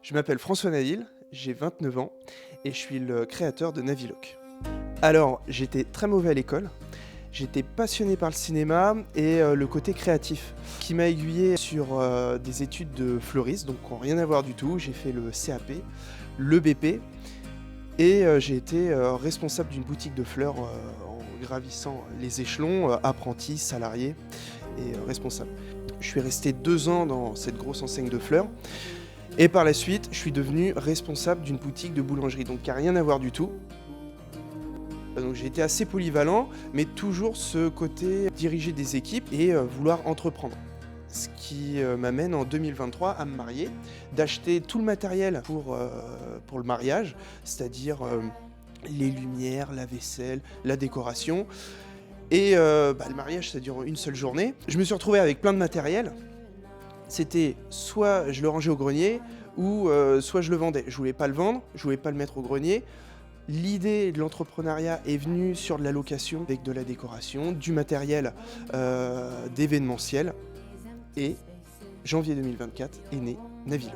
Je m'appelle François Naville, j'ai 29 ans et je suis le créateur de Naviloc. Alors, j'étais très mauvais à l'école, j'étais passionné par le cinéma et le côté créatif, qui m'a aiguillé sur des études de fleuriste, donc qui n'ont rien à voir du tout. J'ai fait le CAP, le BP et j'ai été responsable d'une boutique de fleurs en gravissant les échelons, apprenti, salarié et responsable. Je suis resté 2 ans dans cette grosse enseigne de fleurs. Et par la suite, je suis devenu responsable d'une boutique de boulangerie, donc qui n'a rien à voir du tout. Donc j'ai été assez polyvalent, mais toujours ce côté diriger des équipes et vouloir entreprendre. Ce qui m'amène en 2023 à me marier, d'acheter tout le matériel pour le mariage, c'est-à-dire les lumières, la vaisselle, la décoration. Et le mariage, ça dure une seule journée. Je me suis retrouvé avec plein de matériel. C'était soit je le rangeais au grenier ou soit je le vendais. Je voulais pas le vendre, je voulais pas le mettre au grenier. L'idée de l'entrepreneuriat est venue sur de la location avec de la décoration, du matériel d'événementiel. Et janvier 2024 est né Naviloc.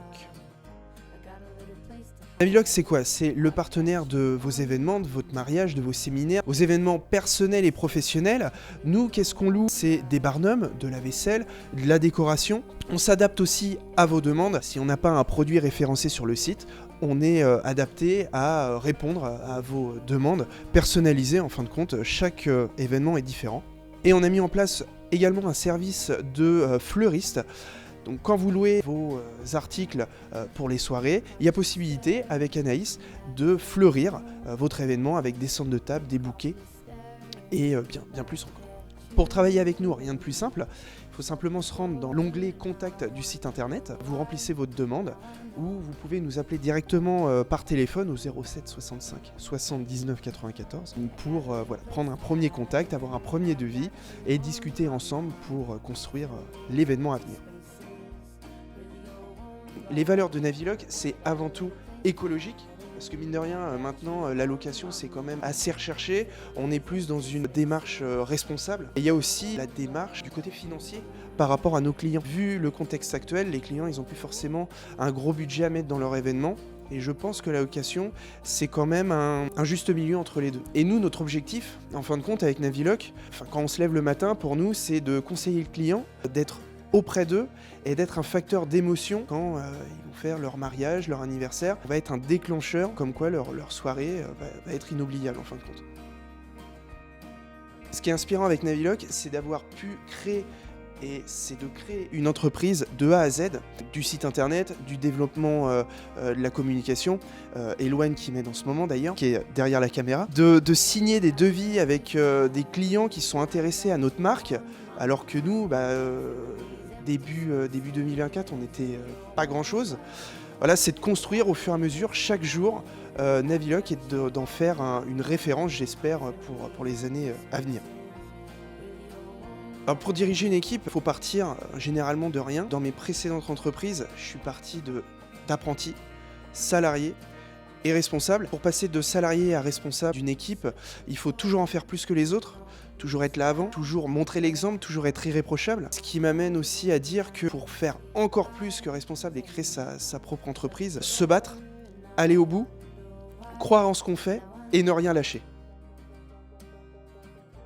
Naviloc, c'est quoi? C'est le partenaire de vos événements, de votre mariage, de vos séminaires, vos événements personnels et professionnels. Nous, qu'est-ce qu'on loue? C'est des barnums, de la vaisselle, de la décoration. On s'adapte aussi à vos demandes. Si on n'a pas un produit référencé sur le site, on est adapté à répondre à vos demandes personnalisées. En fin de compte, chaque événement est différent. Et on a mis en place également un service de fleuriste. Donc quand vous louez vos articles pour les soirées, il y a possibilité avec Anaïs de fleurir votre événement avec des centres de table, des bouquets et bien plus encore. Pour travailler avec nous, rien de plus simple, il faut simplement se rendre dans l'onglet Contact du site internet, vous remplissez votre demande ou vous pouvez nous appeler directement par téléphone au 07 65 79 94 pour prendre un premier contact, avoir un premier devis et discuter ensemble pour construire l'événement à venir. Les valeurs de Naviloc, c'est avant tout écologique, parce que mine de rien, maintenant, la location, c'est quand même assez recherché. On est plus dans une démarche responsable. Et il y a aussi la démarche du côté financier par rapport à nos clients. Vu le contexte actuel, les clients, ils n'ont plus forcément un gros budget à mettre dans leur événement. Et je pense que la location, c'est quand même un juste milieu entre les deux. Et nous, notre objectif, en fin de compte, avec Naviloc, quand on se lève le matin, pour nous, c'est de conseiller le client, d'être auprès d'eux et d'être un facteur d'émotion quand ils vont faire leur mariage, leur anniversaire. On va être un déclencheur, comme quoi leur soirée va être inoubliable en fin de compte. Ce qui est inspirant avec Naviloc, c'est d'avoir pu créer une entreprise de A à Z, du site internet, du développement de la communication, Eloane qui m'aide en ce moment d'ailleurs, qui est derrière la caméra, de signer des devis avec des clients qui sont intéressés à notre marque, alors que nous, début 2024, on n'était pas grand-chose. Voilà, c'est de construire au fur et à mesure, chaque jour, Naviloc et d'en faire une référence, j'espère, pour les années à venir. Alors pour diriger une équipe, il faut partir généralement de rien. Dans mes précédentes entreprises, je suis parti d'apprenti, salarié et responsable. Pour passer de salarié à responsable d'une équipe, il faut toujours en faire plus que les autres, toujours être là avant, toujours montrer l'exemple, toujours être irréprochable. Ce qui m'amène aussi à dire que pour faire encore plus que responsable et créer sa propre entreprise, se battre, aller au bout, croire en ce qu'on fait et ne rien lâcher.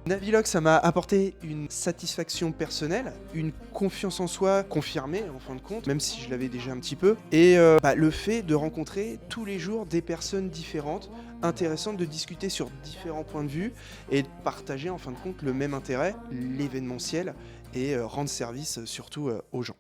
Naviloc, ça m'a apporté une satisfaction personnelle, une confiance en soi confirmée en fin de compte, même si je l'avais déjà un petit peu, et le fait de rencontrer tous les jours des personnes différentes, intéressantes, de discuter sur différents points de vue et de partager en fin de compte le même intérêt, l'événementiel, et rendre service surtout aux gens.